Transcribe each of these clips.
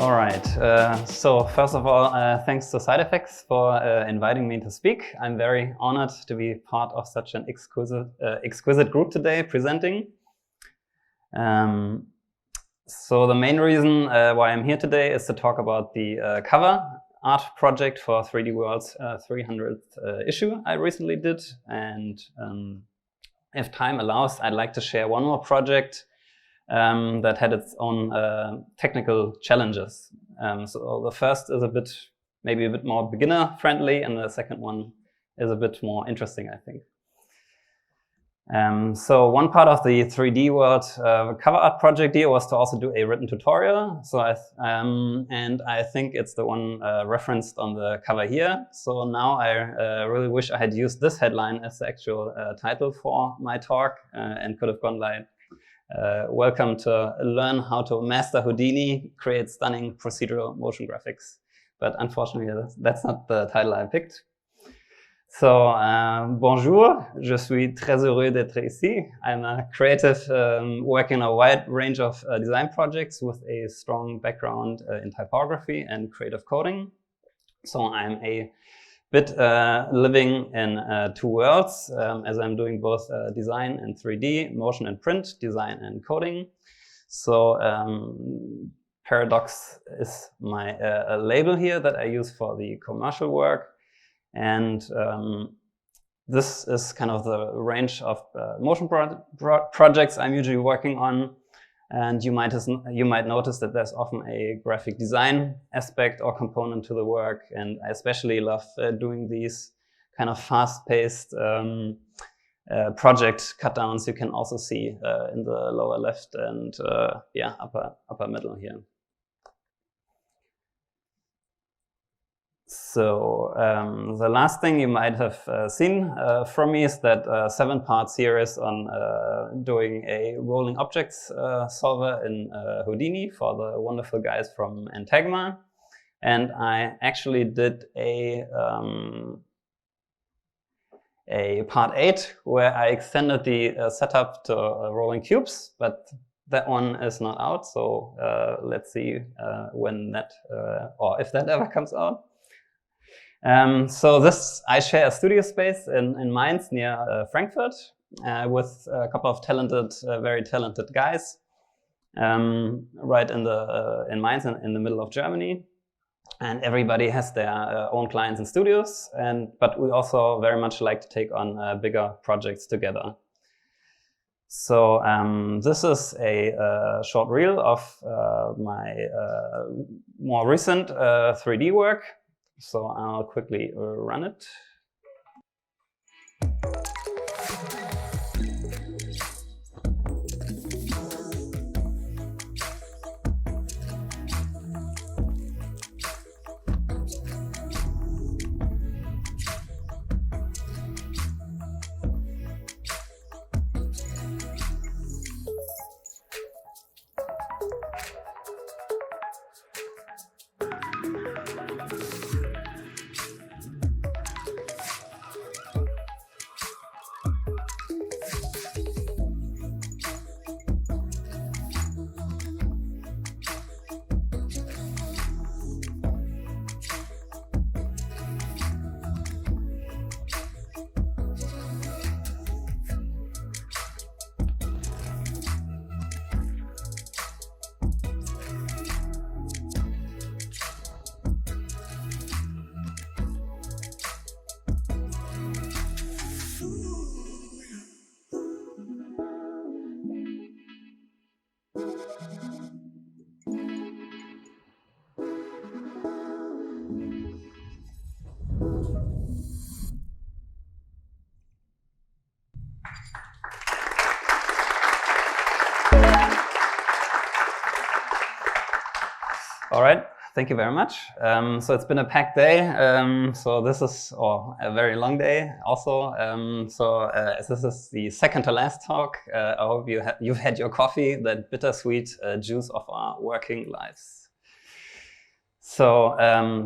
All right. So first of all, thanks to Side Effects for inviting me to speak. I'm very honored to be part of such an exquisite group today presenting. So the main reason why I'm here today is to talk about the cover art project for 3D World's 300th issue I recently did. And if time allows, I'd like to share one more project that had its own technical challenges. So the first is maybe a bit more beginner friendly, and the second one is a bit more interesting, I think. So one part of the 3D World cover art project here was to also do a written tutorial. So and I think it's the one referenced on the cover here. So now I really wish I had used this headline as the actual title for my talk and could have gone like, welcome to learn how to master Houdini, create stunning procedural motion graphics. But unfortunately, that's not the title I picked. So, bonjour, je suis très heureux d'être ici. I'm a creative working on a wide range of design projects with a strong background in typography and creative coding. So I'm a bit living in two worlds, as I'm doing both design and 3D, motion and print, design and coding. So Paradox is my label here that I use for the commercial work. And this is kind of the range of motion projects I'm usually working on. And you might notice that there's often a graphic design aspect or component to the work. And I especially love doing these kind of fast-paced project cutdowns you can also see in the lower left and upper middle here. So the last thing you might have seen from me is that 7-part series on doing a rolling objects solver in Houdini for the wonderful guys from Techno. And I actually did a part 8 where I extended the setup to rolling cubes, but that one is not out. So let's see when that or if that ever comes out. So I share a studio space in Mainz near Frankfurt with a couple of very talented guys right in Mainz in the middle of Germany. And everybody has their own clients and studios, but we also very much like to take on bigger projects together. So this is a short reel of my more recent 3D work. So I'll quickly run it. All right, thank you very much. So it's been a packed day. So this is a very long day also. As this is the second to last talk, I hope you've had your coffee, that bittersweet juice of our working lives. So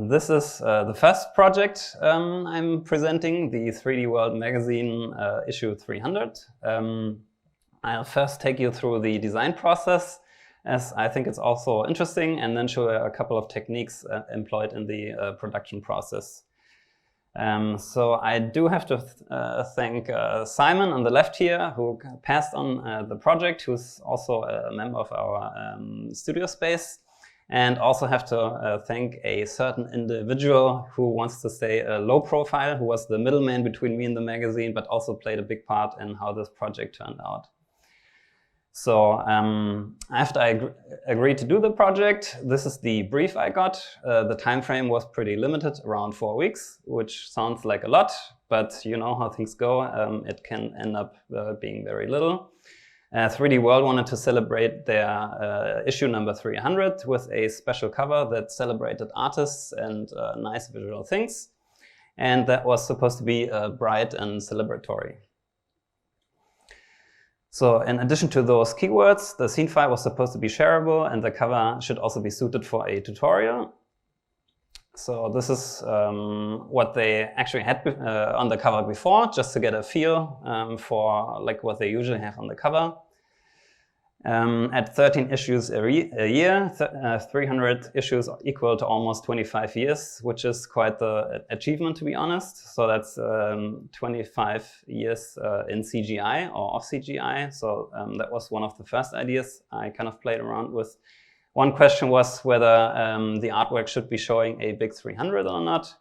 this is the first project I'm presenting, the 3D World magazine issue 300. I'll first take you through the design process as I think it's also interesting, and then show a couple of techniques employed in the production process. So I do have to thank Simon on the left here, who passed on the project, who's also a member of our studio space, and also have to thank a certain individual who wants to stay low profile, who was the middleman between me and the magazine, but also played a big part in how this project turned out. So after I agreed to do the project, this is the brief I got. The time frame was pretty limited, around 4 weeks, which sounds like a lot, but you know how things go. It can end up being very little. 3D World wanted to celebrate their issue number 300 with a special cover that celebrated artists and nice visual things. And that was supposed to be bright and celebratory. So in addition to those keywords, the scene file was supposed to be shareable, and the cover should also be suited for a tutorial. So this is what they actually had on the cover before, just to get a feel for like what they usually have on the cover. At 13 issues a year, 300 issues equal to almost 25 years, which is quite the achievement, to be honest. So that's 25 years in CGI or off CGI. So that was one of the first ideas I kind of played around with. One question was whether the artwork should be showing a big 300 or not.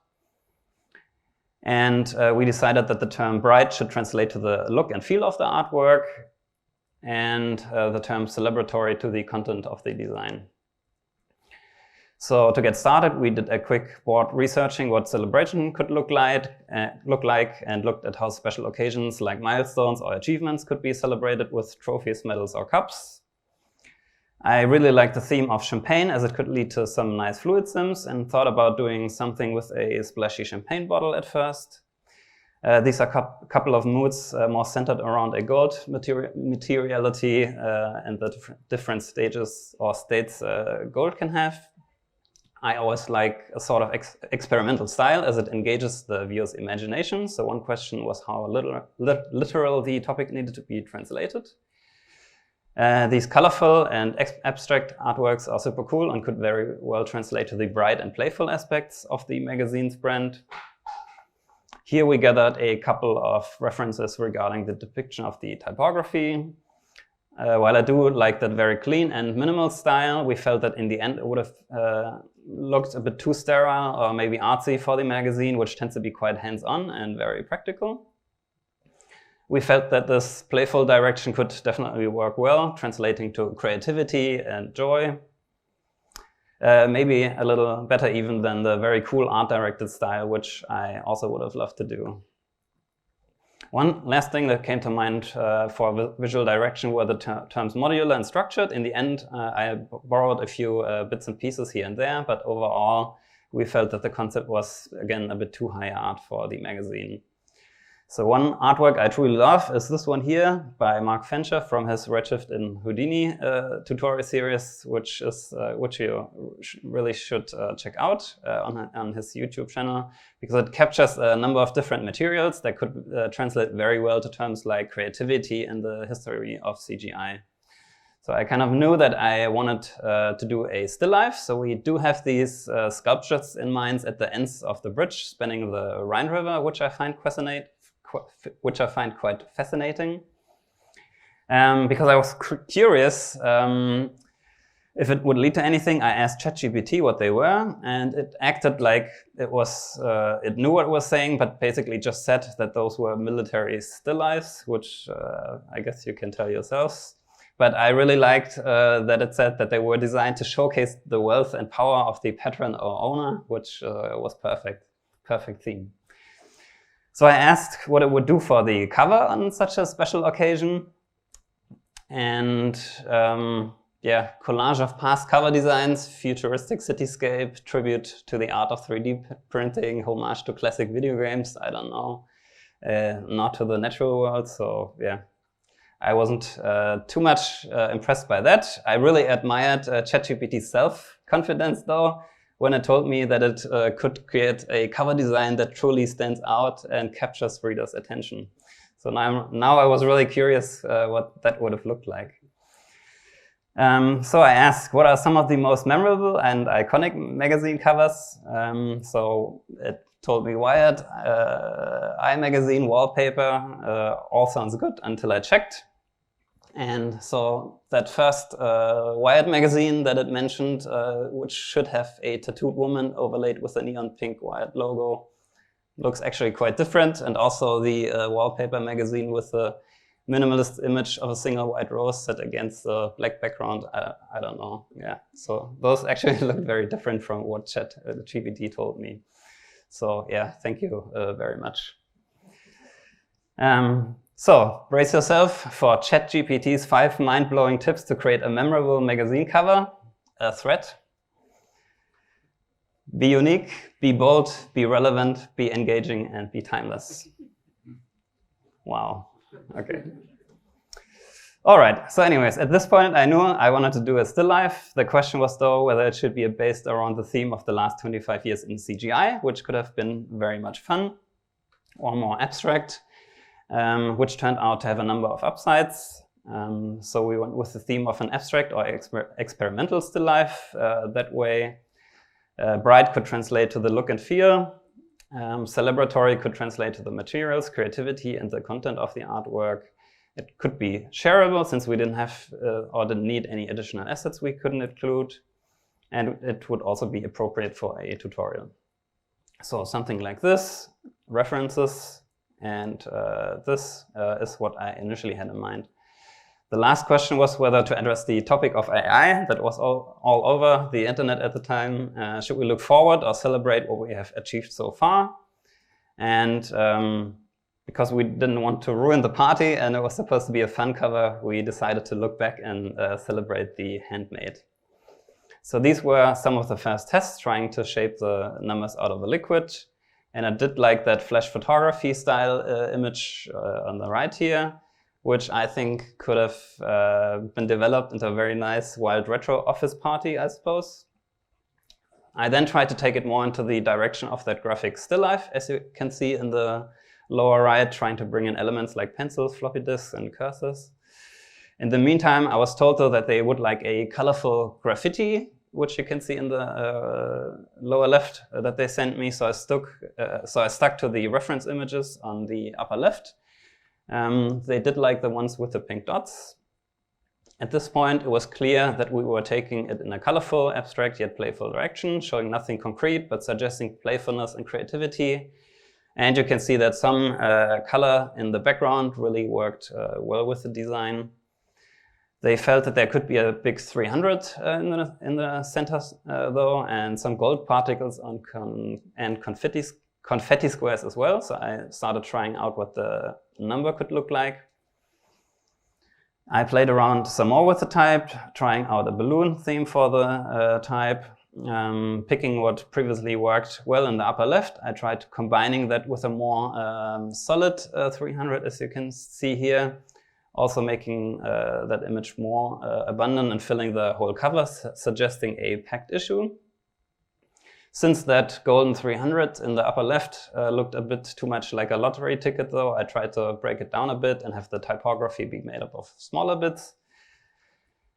And we decided that the term bright should translate to the look and feel of the artwork, and the term celebratory to the content of the design. So to get started, we did a quick board researching what celebration could look like, and looked at how special occasions like milestones or achievements could be celebrated with trophies, medals, or cups. I really liked the theme of champagne, as it could lead to some nice fluid sims, and thought about doing something with a splashy champagne bottle at first. These are a couple of moods more centered around a gold materiality and the different stages or states gold can have. I always like a sort of experimental style, as it engages the viewer's imagination. So one question was how literal the topic needed to be translated. These colorful and abstract artworks are super cool and could very well translate to the bright and playful aspects of the magazine's brand. Here we gathered a couple of references regarding the depiction of the typography. While I do like that very clean and minimal style, we felt that in the end it would have looked a bit too sterile or maybe artsy for the magazine, which tends to be quite hands-on and very practical. We felt that this playful direction could definitely work well, translating to creativity and joy. Maybe a little better even than the very cool art-directed style, which I also would have loved to do. One last thing that came to mind for visual direction were the terms modular and structured. In the end, I borrowed a few bits and pieces here and there, but overall, we felt that the concept was, again, a bit too high art for the magazine. So one artwork I truly love is this one here by Mark Fencher from his Redshift in Houdini tutorial series, which you really should check out on his YouTube channel, because it captures a number of different materials that could translate very well to terms like creativity and the history of CGI. So I kind of knew that I wanted to do a still life. So we do have these sculptures in mind at the ends of the bridge spanning the Rhine River, which I find quite fascinating. Because I was curious if it would lead to anything. I asked ChatGPT what they were, and it acted like it knew what it was saying, but basically just said that those were military still lifes, which I guess you can tell yourselves. But I really liked that it said that they were designed to showcase the wealth and power of the patron or owner, which was perfect theme. So I asked what it would do for the cover on such a special occasion. And yeah, collage of past cover designs, futuristic cityscape, tribute to the art of 3D printing, homage to classic video games, I don't know, not to the natural world. So yeah, I wasn't too much impressed by that. I really admired ChatGPT's self-confidence though, when it told me that it could create a cover design that truly stands out and captures readers' attention. So now I was really curious what that would have looked like. So I asked, what are some of the most memorable and iconic magazine covers? So it told me Wired, iMagazine, Wallpaper, all sounds good until I checked. And so that first Wired magazine that it mentioned, which should have a tattooed woman overlaid with a neon pink Wired logo, looks actually quite different. And also the Wallpaper magazine with the minimalist image of a single white rose set against the black background. I don't know. Yeah. So those actually look very different from what ChatGPT told me. So yeah, thank you very much. So brace yourself for ChatGPT's 5 mind-blowing tips to create a memorable magazine cover. A thread. Be unique, be bold, be relevant, be engaging, and be timeless. Wow. Okay. All right. So anyways, at this point, I knew I wanted to do a still life. The question was, though, whether it should be based around the theme of the last 25 years in CGI, which could have been very much fun, or more abstract, which turned out to have a number of upsides. So we went with the theme of an abstract or experimental still life. That way, bright could translate to the look and feel. Celebratory could translate to the materials, creativity, and the content of the artwork. It could be shareable since we didn't have or didn't need any additional assets we couldn't include. And it would also be appropriate for a tutorial. So something like this, references, and this is what I initially had in mind. The last question was whether to address the topic of AI that was all over the internet at the time. Should we look forward or celebrate what we have achieved so far? And because we didn't want to ruin the party and it was supposed to be a fun cover, we decided to look back and celebrate the handmade. So these were some of the first tests trying to shape the numbers out of the liquid. And I did like that flash photography style image on the right here, which I think could have been developed into a very nice wild retro office party, I suppose. I then tried to take it more into the direction of that graphic still life, as you can see in the lower right, trying to bring in elements like pencils, floppy disks, and cursors. In the meantime, I was told, though, that they would like a colorful graffiti, which you can see in the lower left that they sent me. So I stuck to the reference images on the upper left. They did like the ones with the pink dots. At this point, it was clear that we were taking it in a colorful, abstract, yet playful direction, showing nothing concrete, but suggesting playfulness and creativity. And you can see that some color in the background really worked well with the design. They felt that there could be a big 300 in the center, though, and some gold particles and confetti squares as well. So I started trying out what the number could look like. I played around some more with the type, trying out a balloon theme for the type, picking what previously worked well in the upper left. I tried combining that with a more solid 300, as you can see here. Also making that image more abundant and filling the whole cover, suggesting a packed issue. Since that golden 300 in the upper left looked a bit too much like a lottery ticket, though, I tried to break it down a bit and have the typography be made up of smaller bits.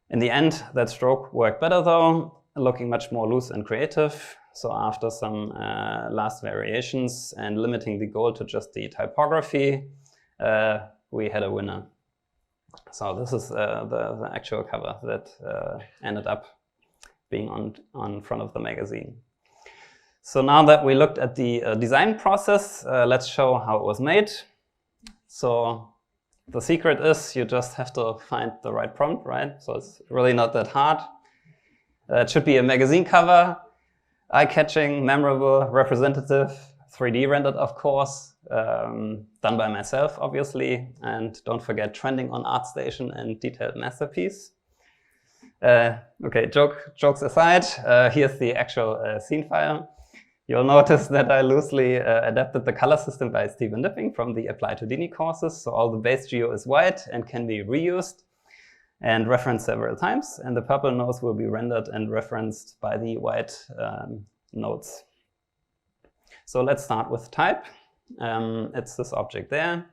In the end, that stroke worked better, though, looking much more loose and creative. So after some last variations and limiting the goal to just the typography, we had a winner. So this is the actual cover that ended up being on front of the magazine. So now that we looked at the design process, let's show how it was made. So the secret is you just have to find the right prompt, right? So it's really not that hard. It should be a magazine cover, eye-catching, memorable, representative, 3D rendered, of course, done by myself, obviously, and don't forget trending on ArtStation and detailed masterpiece. Okay, jokes aside, here's the actual scene file. You'll notice that I loosely adapted the color system by Stephen Nipping from the Applied Houdini courses, so all the base geo is white and can be reused and referenced several times, and the purple nodes will be rendered and referenced by the white nodes. So let's start with type. It's this object there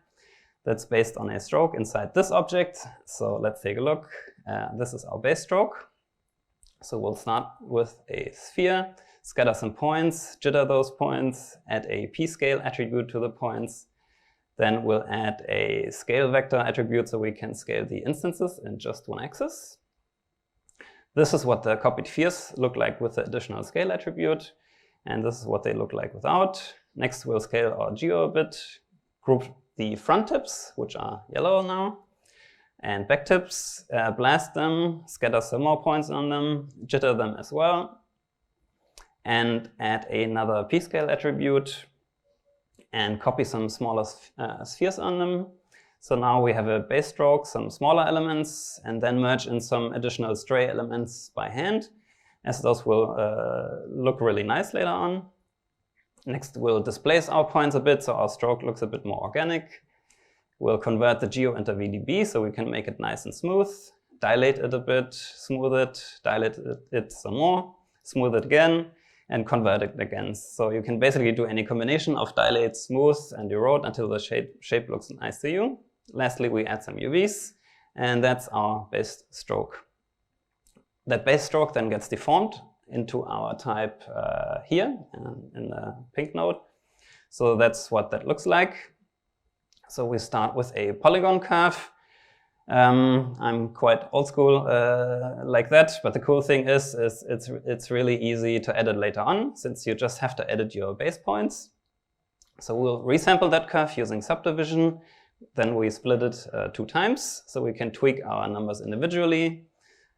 that's based on a stroke inside this object. So let's take a look. this is our base stroke. So we'll start with a sphere, scatter some points, jitter those points, add a p-scale attribute to the points. Then we'll add a scale vector attribute so we can scale the instances in just one axis. This is what the copied spheres look like with the additional scale attribute. And this is what they look like without. Next, we'll scale our geo a bit, group the front tips, which are yellow now, and back tips, blast them, scatter some more points on them, jitter them as well, and add another p-scale attribute and copy some smaller spheres on them. So now we have a base stroke, some smaller elements, and then merge in some additional stray elements by hand, as those will look really nice later on. Next, we'll displace our points a bit so our stroke looks a bit more organic. We'll convert the geo into VDB so we can make it nice and smooth, dilate it a bit, smooth it, dilate it some more, smooth it again, and convert it again. So you can basically do any combination of dilate, smooth, and erode until the shape looks nice to you. Lastly, we add some UVs, and that's our base stroke. That base stroke then gets deformed into our type here in the pink node. So that's what that looks like. So we start with a polygon curve. I'm quite old school like that, but the cool thing is it's really easy to edit later on, since you just have to edit your base points. So we'll resample that curve using subdivision. Then we split it 2 times, so we can tweak our numbers individually.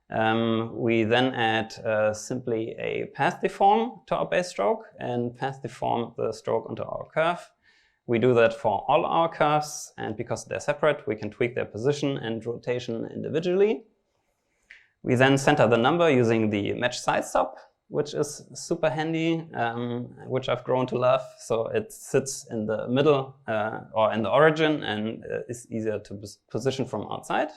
We then add simply a path deform to our base stroke and path deform the stroke onto our curve. We do that for all our curves, and because they're separate, we can tweak their position and rotation individually. We then center the number using the match size sub, which is super handy, which I've grown to love. So it sits in the middle or in the origin and is easier to position from outside.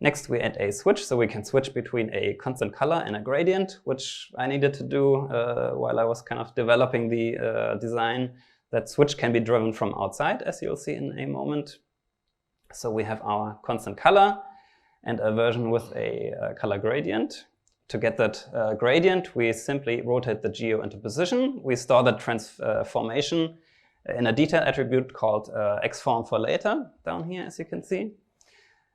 Next, we add a switch, so we can switch between a constant color and a gradient, which I needed to do while I was kind of developing the design. That switch can be driven from outside, as you'll see in a moment. So we have our constant color and a version with a color gradient. To get that gradient, we simply rotate the geo into position. We store that transformation in a detail attribute called xform for later, down here, as you can see.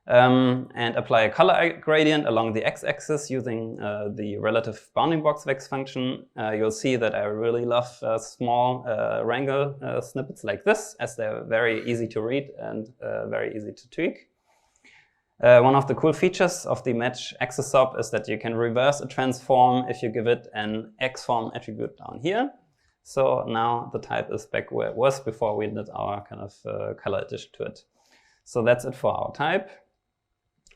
And apply a color gradient along the x-axis using the relative bounding box vex function. You'll see that I really love small wrangle snippets like this, as they're very easy to read and very easy to tweak. One of the cool features of the match axis sub is that you can reverse a transform if you give it an xform attribute down here. So now the type is back where it was before we did our kind of color addition to it. So that's it for our type.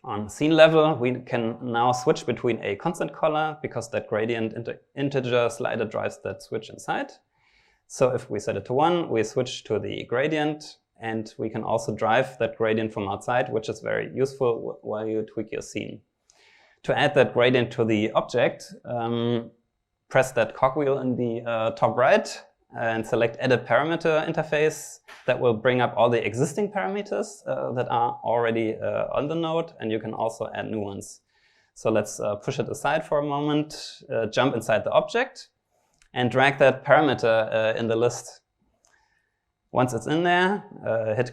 On scene level, we can now switch between a constant color because that gradient integer slider drives that switch inside. So if we set it to 1, we switch to the gradient, and we can also drive that gradient from outside, which is very useful while you tweak your scene. To add that gradient to the object, press that cogwheel in the top right and select Edit Parameter Interface. That will bring up all the existing parameters that are already on the node, and you can also add new ones. So let's push it aside for a moment, jump inside the object, and drag that parameter in the list. Once it's in there, hit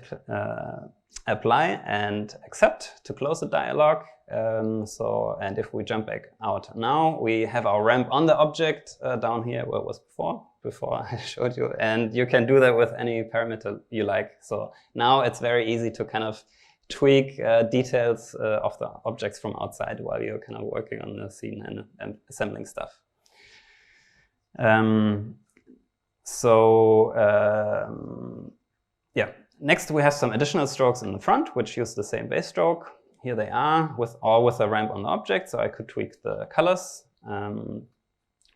Apply and Accept to close the dialog. And if we jump back out now, we have our ramp on the object down here where it was before I showed you. And you can do that with any parameter you like. So now it's very easy to kind of tweak details of the objects from outside while you're kind of working on the scene and assembling stuff. Yeah. Next, we have some additional strokes in the front, which use the same base stroke. Here they are, with a ramp on the object, so I could tweak the colors.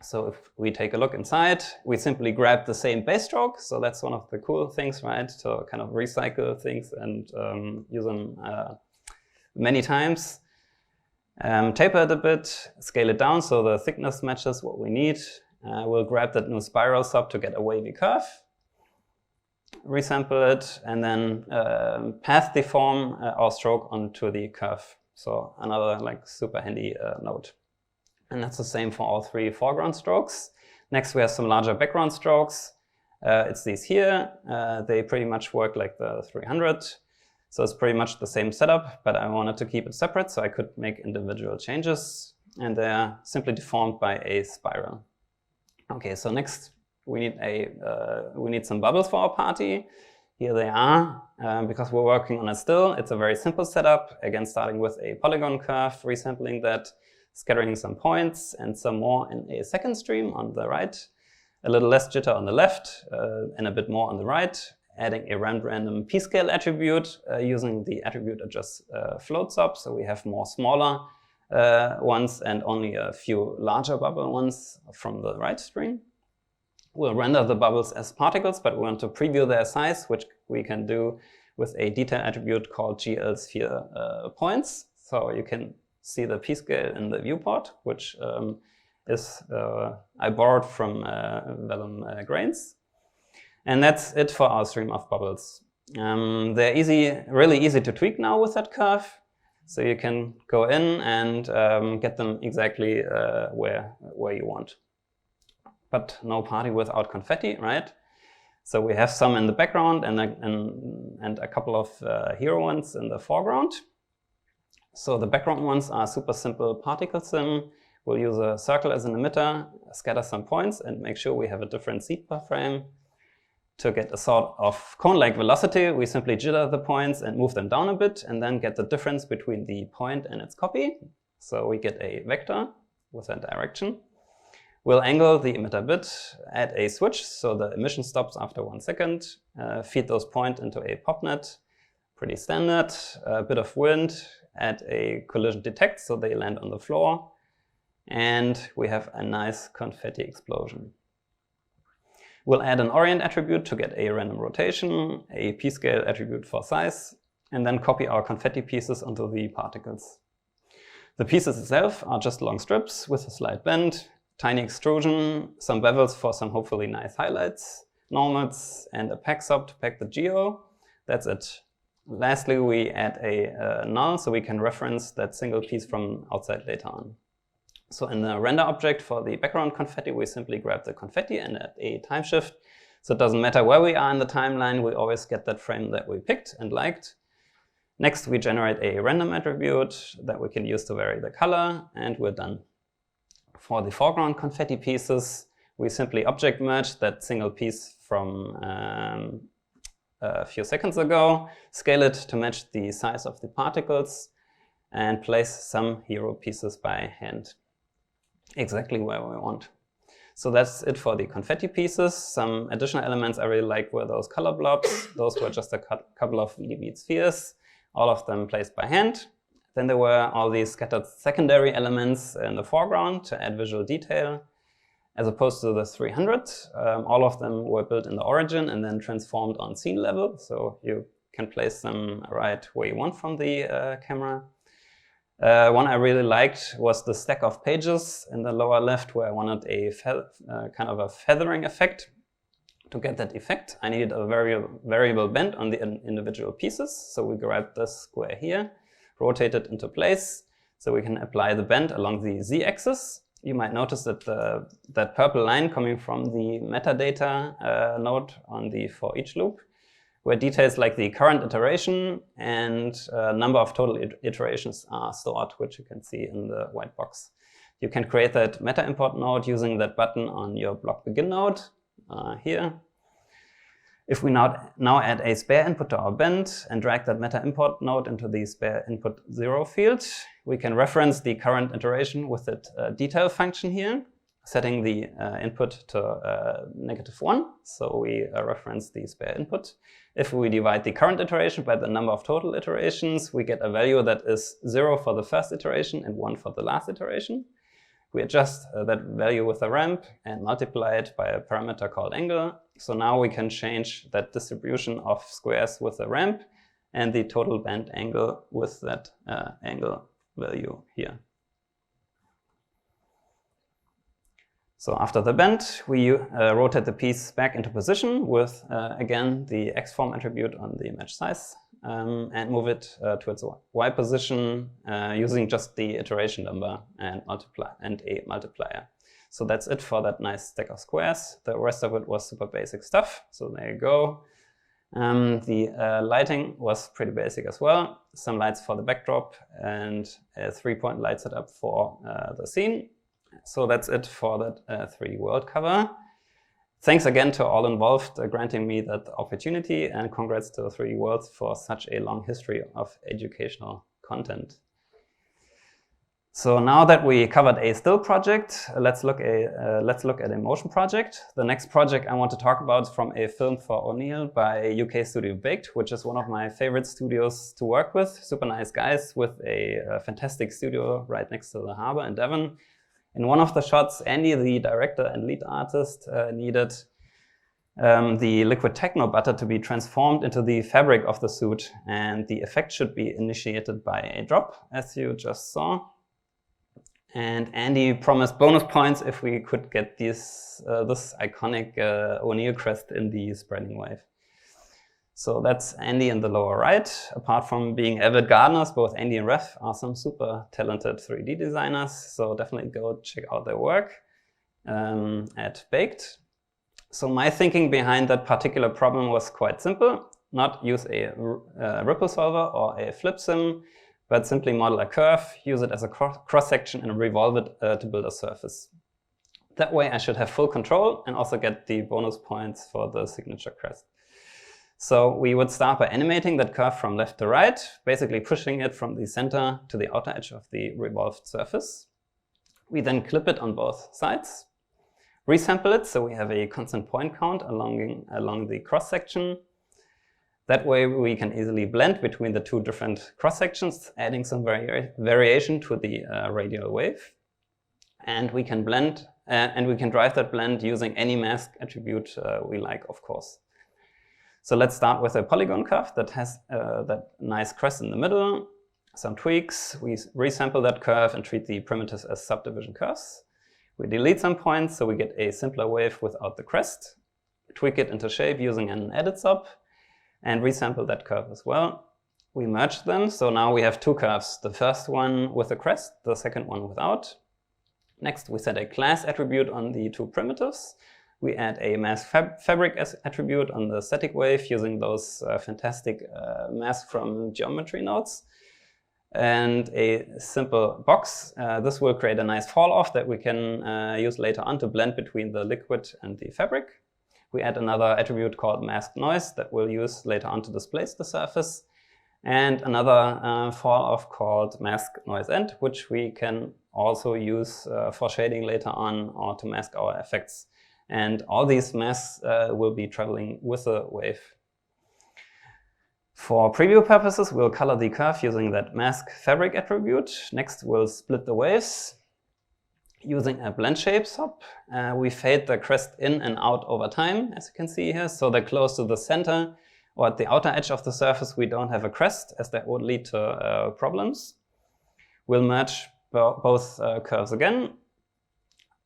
So if we take a look inside, we simply grab the same base stroke. So that's one of the cool things, right? To kind of recycle things and use them many times. Taper it a bit, scale it down so the thickness matches what we need. We'll grab that new spiral sub to get a wavy curve. Resample it, and then path deform our stroke onto the curve. So another like super handy node. And that's the same for all 3 foreground strokes. Next, we have some larger background strokes. It's these here. They pretty much work like the 300. So it's pretty much the same setup, but I wanted to keep it separate so I could make individual changes. And they're simply deformed by a spiral. Okay, so next we need some bubbles for our party. Here they are. Because we're working on a still, it's a very simple setup. Again, starting with a polygon curve, resampling that, scattering some points and some more in a second stream on the right, a little less jitter on the left, and a bit more on the right, adding a random p-scale attribute using the attribute that just floats up. So we have more smaller ones and only a few larger bubble ones from the right stream. We'll render the bubbles as particles, but we want to preview their size, which we can do with a detail attribute called GL sphere points. So you can see the p-scale in the viewport, which is I borrowed from vellum grains. And that's it for our stream of bubbles. They're really easy to tweak now with that curve. So you can go in and get them exactly where you want. But no party without confetti, right? So we have some in the background and a couple of hero ones in the foreground. So the background ones are super simple particle sim. We'll use a circle as an emitter, scatter some points, and make sure we have a different seed per frame. To get a sort of cone-like velocity, we simply jitter the points and move them down a bit, and then get the difference between the point and its copy. So we get a vector with that direction. We'll angle the emitter bit, add a switch so the emission stops after 1 second, feed those points into a popnet, pretty standard, a bit of wind, add a collision detect so they land on the floor, and we have a nice confetti explosion. We'll add an orient attribute to get a random rotation, a p-scale attribute for size, and then copy our confetti pieces onto the particles. The pieces itself are just long strips with a slight bend, tiny extrusion, some bevels for some hopefully nice highlights, normals, and a pack sub to pack the geo. That's it. Lastly, we add a null so we can reference that single piece from outside later on. So in the render object for the background confetti, we simply grab the confetti and add a time shift. So it doesn't matter where we are in the timeline, we always get that frame that we picked and liked. Next, we generate a random attribute that we can use to vary the color, and we're done. For the foreground confetti pieces, we simply object merge that single piece from a few seconds ago, scale it to match the size of the particles, and place some hero pieces by hand exactly where we want. So that's it for the confetti pieces. Some additional elements I really like were those color blobs. Those were just a couple of VDB spheres, all of them placed by hand. Then there were all these scattered secondary elements in the foreground to add visual detail. As opposed to the 300, all of them were built in the origin and then transformed on scene level. So you can place them right where you want from the camera. One I really liked was the stack of pages in the lower left, where I wanted a kind of a feathering effect. To get that effect, I needed a variable bend on the individual pieces. So we grabbed this square here, rotate it into place, so we can apply the bend along the z-axis. You might notice that that purple line coming from the metadata node on the for each loop, where details like the current iteration and number of total iterations are stored, which you can see in the white box. You can create that meta import node using that button on your block begin node here. If we now add a spare input to our bend and drag that meta import node into the spare input 0 field, we can reference the current iteration with that detail function here, setting the input to -1. So we reference the spare input. If we divide the current iteration by the number of total iterations, we get a value that is 0 for the first iteration and 1 for the last iteration. We adjust that value with a ramp and multiply it by a parameter called angle. So now we can change that distribution of squares with a ramp and the total bend angle with that angle value here. So after the bend, we rotate the piece back into position with, again, the X-form attribute on the image size, and move it to its Y position using just the iteration number and a multiplier. So that's it for that nice stack of squares. The rest of it was super basic stuff. So there you go. The lighting was pretty basic as well. Some lights for the backdrop and a 3-point light setup for the scene. So that's it for that 3D world cover. Thanks again to all involved granting me that opportunity, and congrats to 3D Worlds for such a long history of educational content. So now that we covered a still project, let's look at a motion project. The next project I want to talk about is from a film for O'Neill by UK studio Baked, which is one of my favorite studios to work with. Super nice guys with a fantastic studio right next to the harbor in Devon. In one of the shots, Andy, the director and lead artist, needed the liquid Techno butter to be transformed into the fabric of the suit, and the effect should be initiated by a drop, as you just saw. And Andy promised bonus points if we could get this iconic O'Neill crest in the spreading wave. So that's Andy in the lower right. Apart from being avid gardeners, both Andy and Ref are some super talented 3D designers. So definitely go check out their work at Baked. So my thinking behind that particular problem was quite simple. Not use a ripple solver or a flip sim, but simply model a curve, use it as a cross-section and revolve it to build a surface. That way I should have full control and also get the bonus points for the signature crest. So we would start by animating that curve from left to right, basically pushing it from the center to the outer edge of the revolved surface. We then clip it on both sides, resample it so we have a constant point count along the cross-section. That way we can easily blend between the two different cross-sections, adding some variation to the radial wave. And we can blend, and we can drive that blend using any mask attribute we like, of course. So let's start with a polygon curve that has that nice crest in the middle, some tweaks. We resample that curve and treat the primitives as subdivision curves. We delete some points so we get a simpler wave without the crest. Tweak it into shape using an edit sub and resample that curve as well. We merge them, so now we have two curves. The first one with a crest, the second one without. Next, we set a class attribute on the two primitives. We add a mask fabric attribute on the static wave using those fantastic mask from geometry nodes. And a simple box. This will create a nice fall off that we can use later on to blend between the liquid and the fabric. We add another attribute called mask noise that we'll use later on to displace the surface. And another fall off called mask noise end, which we can also use for shading later on or to mask our effects. And all these masks will be traveling with the wave. For preview purposes, we'll color the curve using that mask fabric attribute. Next, we'll split the waves using a blend shape sub. We fade the crest in and out over time, as you can see here. So they're close to the center or at the outer edge of the surface. We don't have a crest, as that would lead to problems. We'll merge both curves again.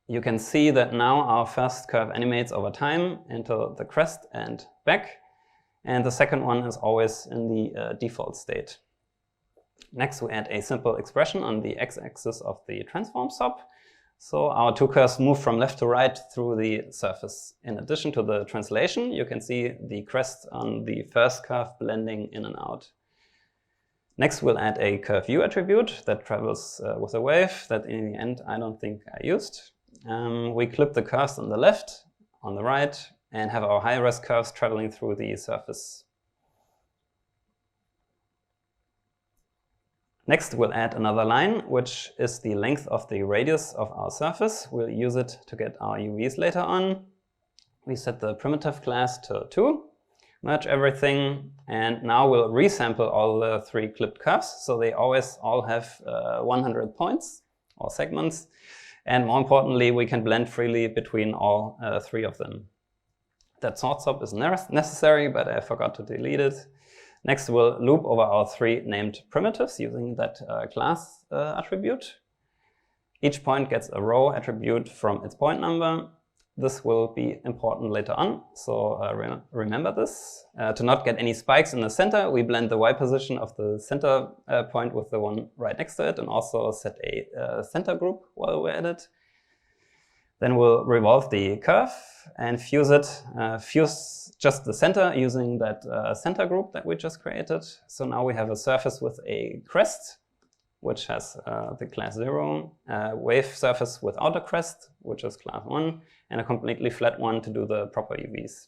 You can see that now our first curve animates over time into the crest and back. And the second one is always in the default state. Next, we add a simple expression on the x-axis of the transform sub. So our two curves move from left to right through the surface. In addition to the translation, you can see the crest on the first curve blending in and out. Next, we'll add a curve view attribute that travels with a wave that in the end I don't think I used. We clip the curves on the left, on the right, and have our high-res curves traveling through the surface. Next, we'll add another line, which is the length of the radius of our surface. We'll use it to get our UVs later on. We set the primitive class to 2, merge everything, and now we'll resample all the 3 clipped curves, so they always all have 100 points or segments. And more importantly, we can blend freely between all 3 of them. That sort sub is necessary, but I forgot to delete it. Next, we'll loop over our 3 named primitives using that class attribute. Each point gets a row attribute from its point number. This will be important later on, so remember this. To not get any spikes in the center, we blend the Y position of the center point with the one right next to it, and also set a center group while we're at it. Then we'll revolve the curve and fuse it, fuse just the center using that center group that we just created. So now we have a surface with a crest, which has the class 0, wave surface without a crest, which is class 1, and a completely flat one to do the proper UVs.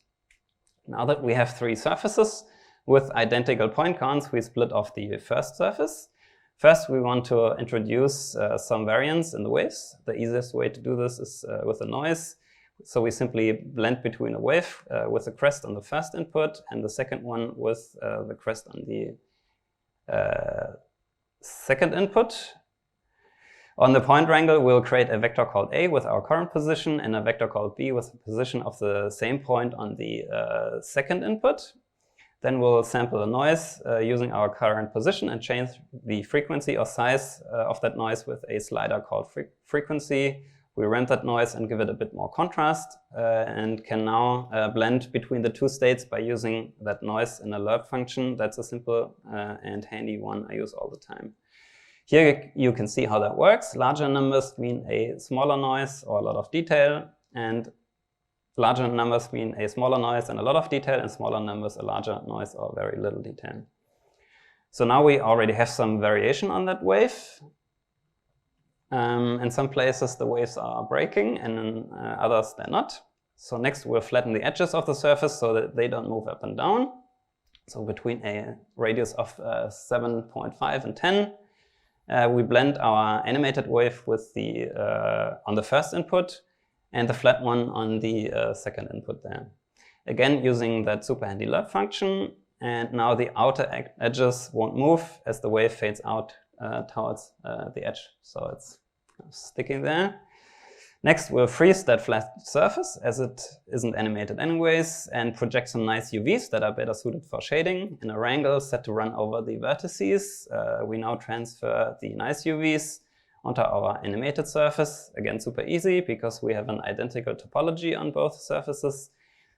Now that we have 3 surfaces with identical point counts, we split off the first surface. First, we want to introduce some variance in the waves. The easiest way to do this is with a noise. So we simply blend between a wave with a crest on the first input and the second one with the crest on the second input. On the point wrangle, we'll create a vector called A with our current position and a vector called B with the position of the same point on the second input. Then we'll sample a noise using our current position and change the frequency or size of that noise with a slider called frequency. We ramp that noise and give it a bit more contrast and can now blend between the 2 states by using that noise in a lerp function. That's a simple and handy one I use all the time. Here you can see how that works. Larger numbers mean a smaller noise or a lot of detail, and larger numbers mean a smaller noise and a lot of detail, and smaller numbers a larger noise or very little detail. So now we already have some variation on that wave. In some places the waves are breaking, and in others they're not. So next we'll flatten the edges of the surface so that they don't move up and down. So between a radius of 7.5 and 10, we blend our animated wave with the on the first input and the flat one on the second input there. Again, using that super handy lerp function, and now the outer edges won't move as the wave fades out towards the edge. So it's sticking there. Next, we'll freeze that flat surface as it isn't animated anyways, and project some nice UVs that are better suited for shading. In a wrangle set to run over the vertices, we now transfer the nice UVs onto our animated surface. Again, super easy because we have an identical topology on both surfaces.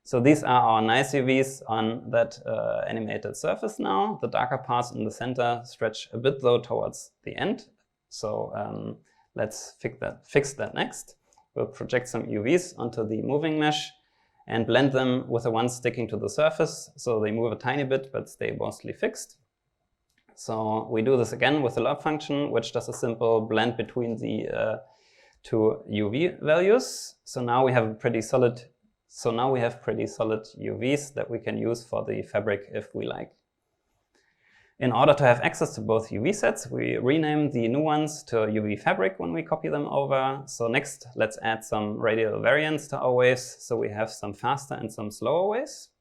So these are our nice UVs on that animated surface now. The darker parts in the center stretch a bit though towards the end. So let's fix that next. We'll project some UVs onto the moving mesh and blend them with the ones sticking to the surface. So they move a tiny bit but stay mostly fixed. So we do this again with the lerp function, which does a simple blend between the 2 UV values. So now we have pretty solid UVs that we can use for the fabric if we like. In order to have access to both UV sets, we rename the new ones to UV fabric when we copy them over. So next, let's add some radial variance to our waves, so we have some faster and some slower waves.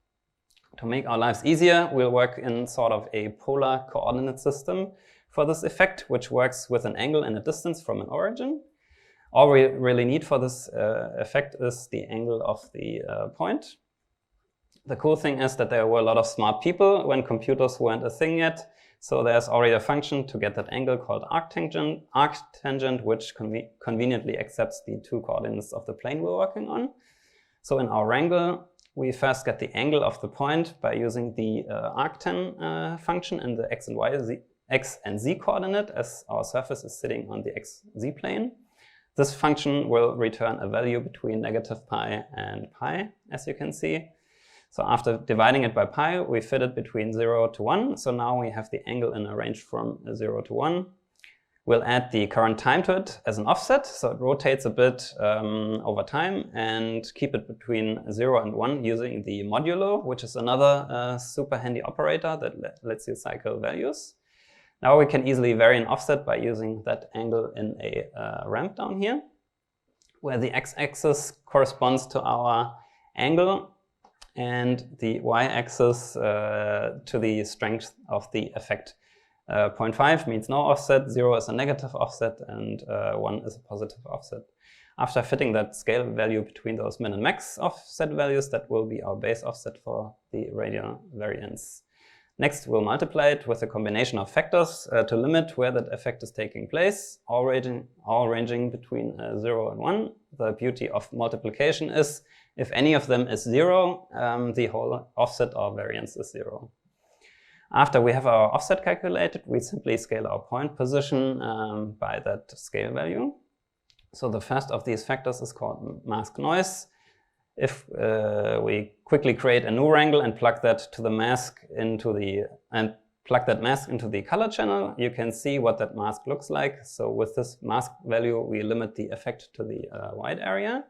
To make our lives easier, we'll work in sort of a polar coordinate system for this effect, which works with an angle and a distance from an origin. All we really need for this effect is the angle of the point. The cool thing is that there were a lot of smart people when computers weren't a thing yet. So there's already a function to get that angle called arctangent, which conveniently accepts the 2 coordinates of the plane we're working on. So in our wrangle, we first get the angle of the point by using the arctan function in the x and z coordinate, as our surface is sitting on the xz plane. This function will return a value between -pi and pi, as you can see. So after dividing it by pi, we fit it between 0 to 1. So now we have the angle in a range from 0 to 1. We'll add the current time to it as an offset. So it rotates a bit over time, and keep it between 0 and 1 using the modulo, which is another super handy operator that lets you cycle values. Now we can easily vary an offset by using that angle in a ramp down here, where the x-axis corresponds to our angle and the y-axis to the strength of the effect. 0.5 means no offset, 0 is a negative offset, and 1 is a positive offset. After fitting that scale value between those min and max offset values, that will be our base offset for the radial variance. Next, we'll multiply it with a combination of factors to limit where that effect is taking place, all ranging between 0 and 1. The beauty of multiplication is if any of them is 0, the whole offset or variance is 0. After we have our offset calculated, we simply scale our point position by that scale value. So the first of these factors is called mask noise. If we quickly create a new wrangle and plug that to the mask into the mask into the color channel, you can see what that mask looks like. So with this mask value, we limit the effect to the white area.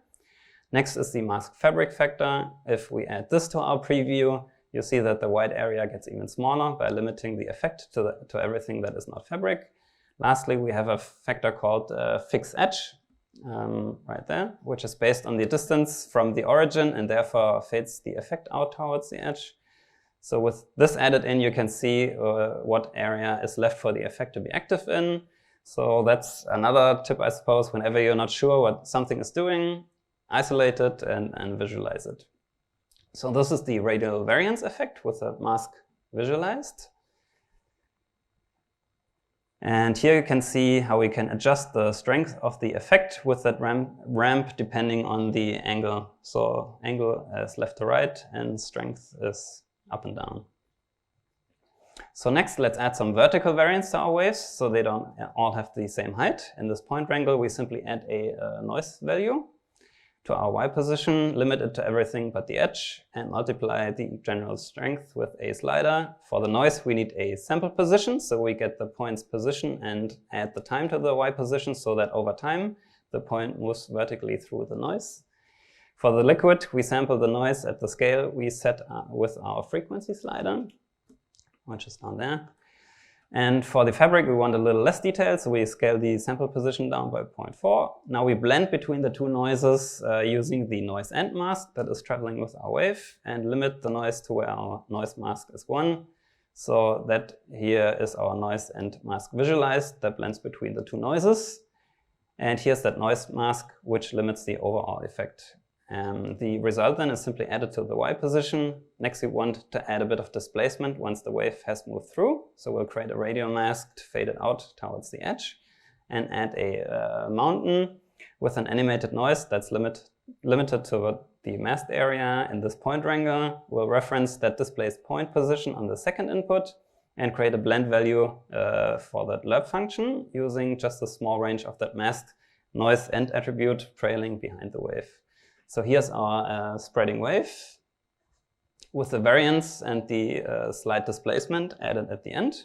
Next is the mask fabric factor. If we add this to our preview, you see that the white area gets even smaller by limiting the effect to everything that is not fabric. Lastly, we have a factor called fixed edge, right there, which is based on the distance from the origin and therefore fades the effect out towards the edge. So with this added in, you can see what area is left for the effect to be active in. So that's another tip, I suppose. Whenever you're not sure what something is doing, isolate it and visualize it. So this is the radial variance effect with the mask visualized. And here you can see how we can adjust the strength of the effect with that ramp depending on the angle. So angle is left to right and strength is up and down. So next, let's add some vertical variance to our waves so they don't all have the same height. In this point wrangle, we simply add a noise value to our Y position, limit it to everything but the edge, and multiply the general strength with a slider. For the noise, we need a sample position, so we get the point's position and add the time to the Y position so that over time, the point moves vertically through the noise. For the liquid, we sample the noise at the scale we set with our frequency slider, which is down there. And for the fabric, we want a little less detail, so we scale the sample position down by 0.4. Now we blend between the two noises using the noise end mask that is traveling with our wave and limit the noise to where our noise mask is 1. So that here is our noise end mask visualized that blends between the two noises. And here's that noise mask, which limits the overall effect. The result then is simply added to the Y position. Next, we want to add a bit of displacement once the wave has moved through. So we'll create a radial mask to fade it out towards the edge and add a mountain with an animated noise that's limited to the masked area in this point wrangle. We'll reference that displaced point position on the second input and create a blend value for that lerp function using just a small range of that masked noise end attribute trailing behind the wave. So here's our spreading wave with the variance and the slight displacement added at the end.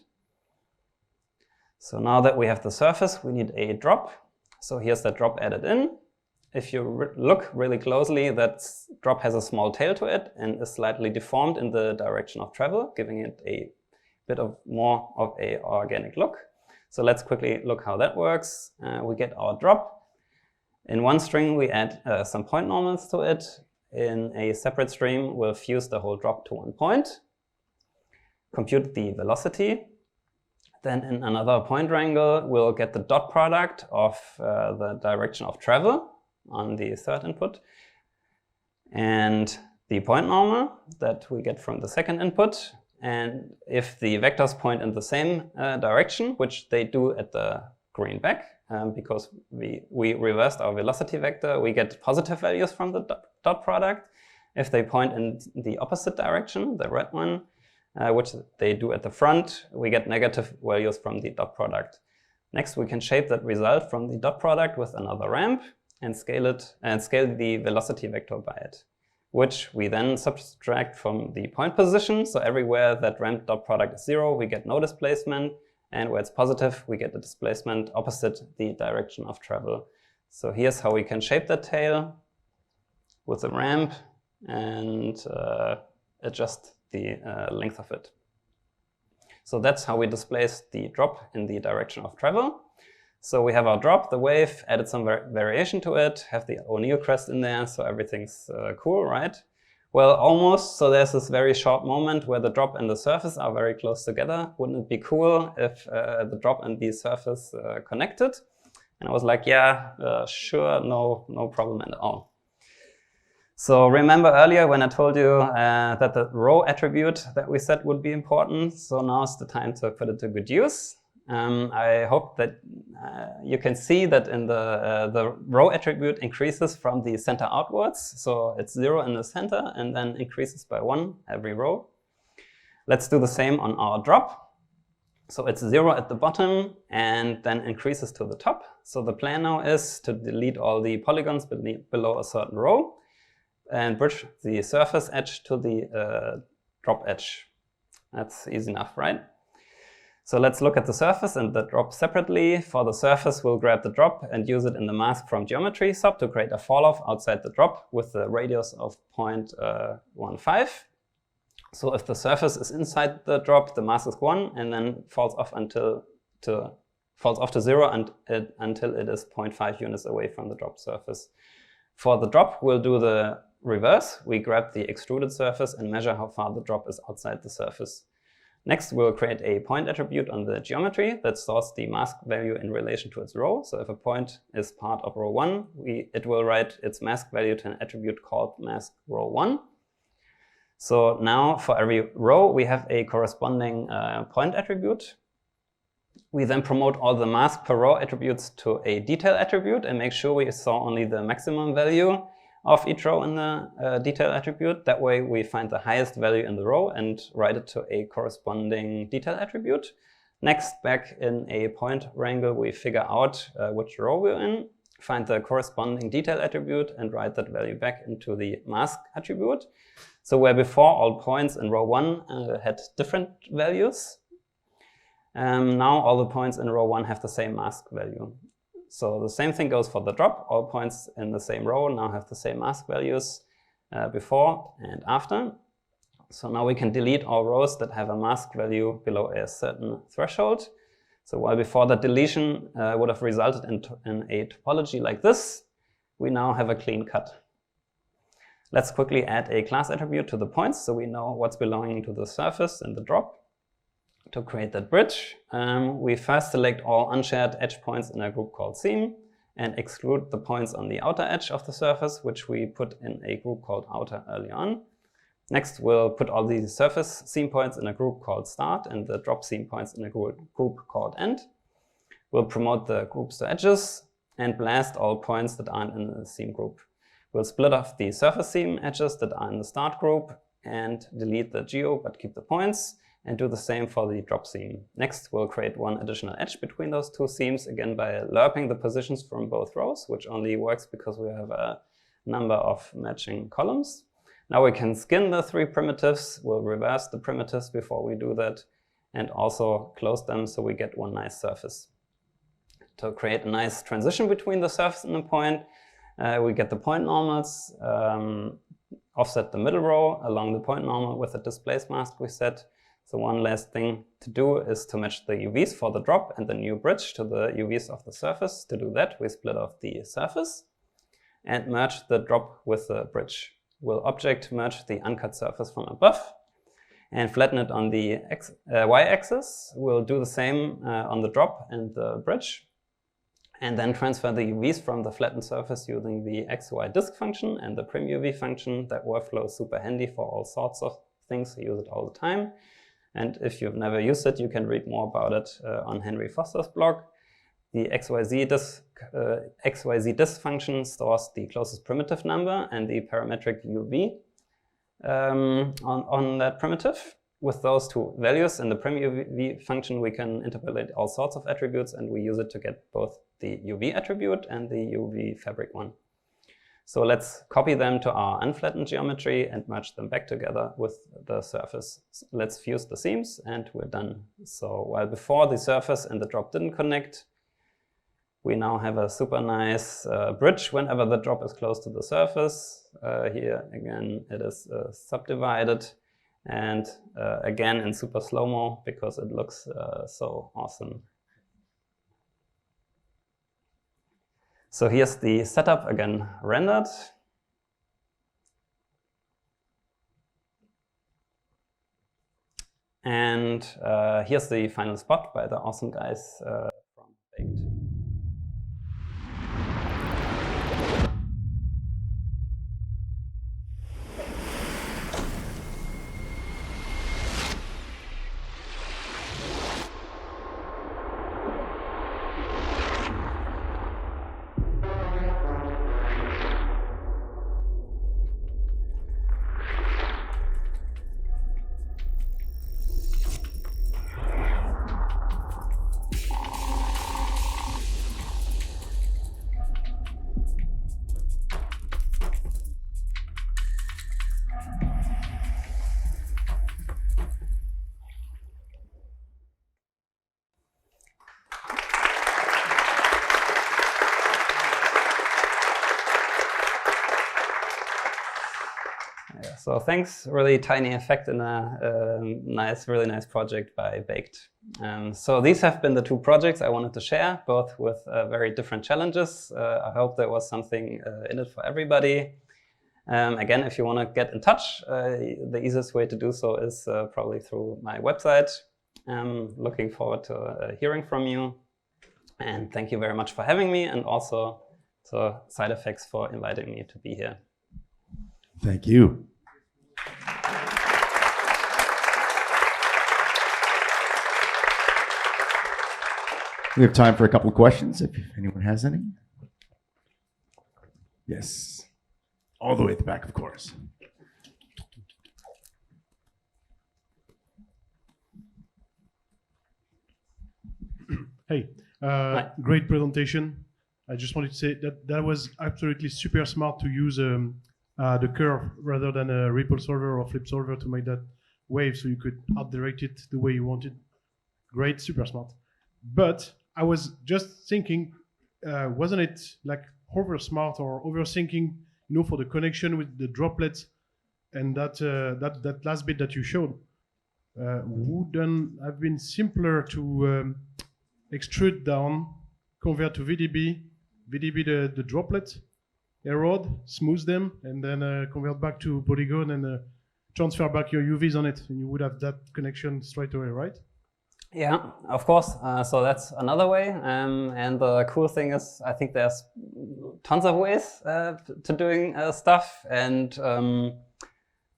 So now that we have the surface, we need a drop. So here's that drop added in. If you look really closely, that drop has a small tail to it and is slightly deformed in the direction of travel, giving it a bit more of an organic look. So let's quickly look how that works. We get our drop. In one string, we add some point normals to it. In a separate stream, we'll fuse the whole drop to one point, compute the velocity. Then in another point wrangle, we'll get the dot product of the direction of travel on the third input and the point normal that we get from the second input. And if the vectors point in the same direction, which they do at the green back, because we reversed our velocity vector, we get positive values from the dot product. If they point in the opposite direction, the red one, which they do at the front, we get negative values from the dot product. Next, we can shape that result from the dot product with another ramp and scale the velocity vector by it, which we then subtract from the point position. So everywhere that ramp dot product is 0, we get no displacement. And where it's positive, we get the displacement opposite the direction of travel. So here's how we can shape that tail with a ramp and adjust the length of it. So that's how we displace the drop in the direction of travel. So we have our drop, the wave, added some variation to it, have the O'Neill crest in there, so everything's cool, right? Well, almost. So there's this very short moment where the drop and the surface are very close together. Wouldn't it be cool if the drop and the surface connected? And I was like, yeah, sure, no problem at all. So remember earlier when I told you that the row attribute that we said would be important. So now is the time to put it to good use. I hope that you can see that in the row attribute increases from the center outwards. So it's 0 in the center and then increases by 1 every row. Let's do the same on our drop. So it's 0 at the bottom and then increases to the top. So the plan now is to delete all the polygons below a certain row and bridge the surface edge to the drop edge. That's easy enough, right? So let's look at the surface and the drop separately. For the surface, we'll grab the drop and use it in the mask from geometry sub to create a fall-off outside the drop with the radius of 0.15. So if the surface is inside the drop, the mask is 1 and then falls off to 0 until it is 0.5 units away from the drop surface. For the drop, we'll do the reverse. We grab the extruded surface and measure how far the drop is outside the surface. Next, we'll create a point attribute on the geometry that stores the mask value in relation to its row. So if a point is part of row 1, it will write its mask value to an attribute called mask row 1. So now for every row, we have a corresponding point attribute. We then promote all the mask per row attributes to a detail attribute and make sure we saw only the maximum value of each row in the detail attribute. That way we find the highest value in the row and write it to a corresponding detail attribute. Next, back in a point wrangle, we figure out which row we're in, find the corresponding detail attribute and write that value back into the mask attribute. So where before all points in row 1 had different values, now all the points in row 1 have the same mask value. So the same thing goes for the drop. All points in the same row now have the same mask values before and after. So now we can delete all rows that have a mask value below a certain threshold. So while before the deletion would have resulted in a topology like this, we now have a clean cut. Let's quickly add a class attribute to the points so we know what's belonging to the surface in the drop. To create that bridge, we first select all unshared edge points in a group called seam and exclude the points on the outer edge of the surface, which we put in a group called outer early on. Next, we'll put all the surface seam points in a group called start and the drop seam points in a group called end. We'll promote the groups to edges and blast all points that aren't in the seam group. We'll split off the surface seam edges that are in the start group and delete the geo but keep the points, and do the same for the drop seam. Next, we'll create one additional edge between those two seams, again by lerping the positions from both rows, which only works because we have a number of matching columns. Now we can skin the 3 primitives. We'll reverse the primitives before we do that and also close them so we get one nice surface. To create a nice transition between the surface and the point, we get the point normals, offset the middle row along the point normal with the displace mask we set. So one last thing to do is to match the UVs for the drop and the new bridge to the UVs of the surface. To do that, we split off the surface and merge the drop with the bridge. We'll object merge the uncut surface from above and flatten it on the y-axis. We'll do the same on the drop and the bridge, and then transfer the UVs from the flattened surface using the XY disk function and the prim UV function. That workflow is super handy for all sorts of things. I use it all the time. And if you've never used it, you can read more about it on Henry Foster's blog. The XYZ disk function stores the closest primitive number and the parametric UV on that primitive. With those 2 values in the prim UV function, we can interpolate all sorts of attributes, and we use it to get both the UV attribute and the UV fabric one. So let's copy them to our unflattened geometry and merge them back together with the surface. Let's fuse the seams and we're done. So while before the surface and the drop didn't connect, we now have a super nice bridge whenever the drop is close to the surface. Here again it is subdivided, and again in super slow-mo because it looks so awesome. So here's the setup again rendered. And here's the final spot by the awesome guys from Baked. So thanks, really tiny effect in a really nice project by Baked. So these have been the two projects I wanted to share, both with very different challenges. I hope there was something in it for everybody. Again, if you want to get in touch, the easiest way to do so is probably through my website. Looking forward to hearing from you. And thank you very much for having me, and also to Side Effects for inviting me to be here. Thank you. We have time for a couple of questions, if anyone has any. Yes. All the way at the back, of course. Hey, great presentation. I just wanted to say that was absolutely super smart to use the curve rather than a ripple solver or flip solver to make that wave, so you could art direct it the way you wanted. Great, super smart. But I was just thinking, wasn't it like over smart or overthinking, for the connection with the droplets and that last bit that you showed? Wouldn't have been simpler to extrude down, convert to VDB, the droplet, erode, smooth them, and then convert back to polygon and transfer back your UVs on it, and you would have that connection straight away, right? Yeah, of course. So that's another way. And the cool thing is, I think there's tons of ways to doing stuff. And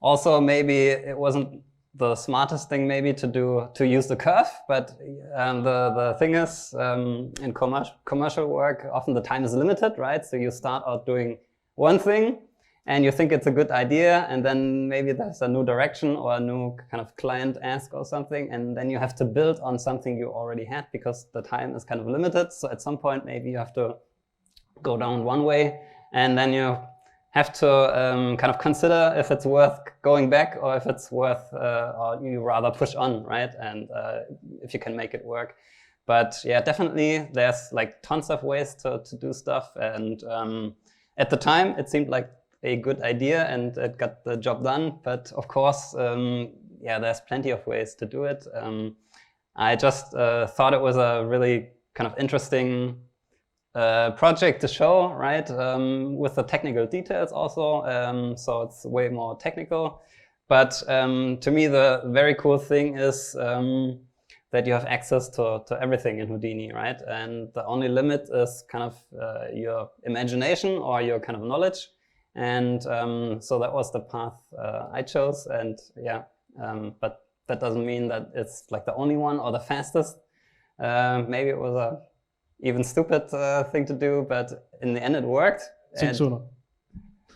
also, maybe it wasn't the smartest thing maybe to use the curve, but the thing is, in commercial work, often the time is limited, right? So you start out doing one thing and you think it's a good idea, and then maybe there's a new direction or a new kind of client ask or something, and then you have to build on something you already had because the time is kind of limited. So at some point maybe you have to go down one way, and then you have to kind of consider if it's worth going back or if it's worth, or you rather push on, right? And if you can make it work. But yeah, definitely there's like tons of ways to do stuff. And at the time it seemed like a good idea and it got the job done. But of course, yeah, there's plenty of ways to do it. I just thought it was a really kind of interesting project to show, right? With the technical details also, so it's way more technical. But to me, the very cool thing is that you have access to everything in Houdini, right? And the only limit is kind of your imagination or your kind of knowledge. And so that was the path I chose. And yeah, but that doesn't mean that it's like the only one or the fastest. Maybe it was a even stupid thing to do, but in the end it worked. Think so, no?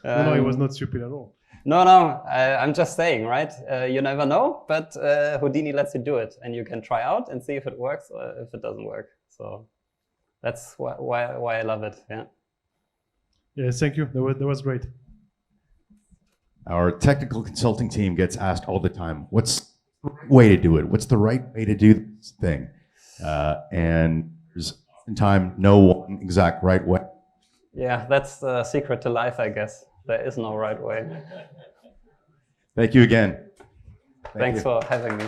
No, it was not stupid at all. No, I'm just saying, right? You never know, but Houdini lets you do it, and you can try out and see if it works or if it doesn't work. So that's why I love it, yeah. Yeah, thank you. That was great. Our technical consulting team gets asked all the time, what's the right way to do it? What's the right way to do this thing? And there's oftentimes no one exact right way. Yeah, that's the secret to life, I guess. There is no right way. Thank you again. Thanks for having me.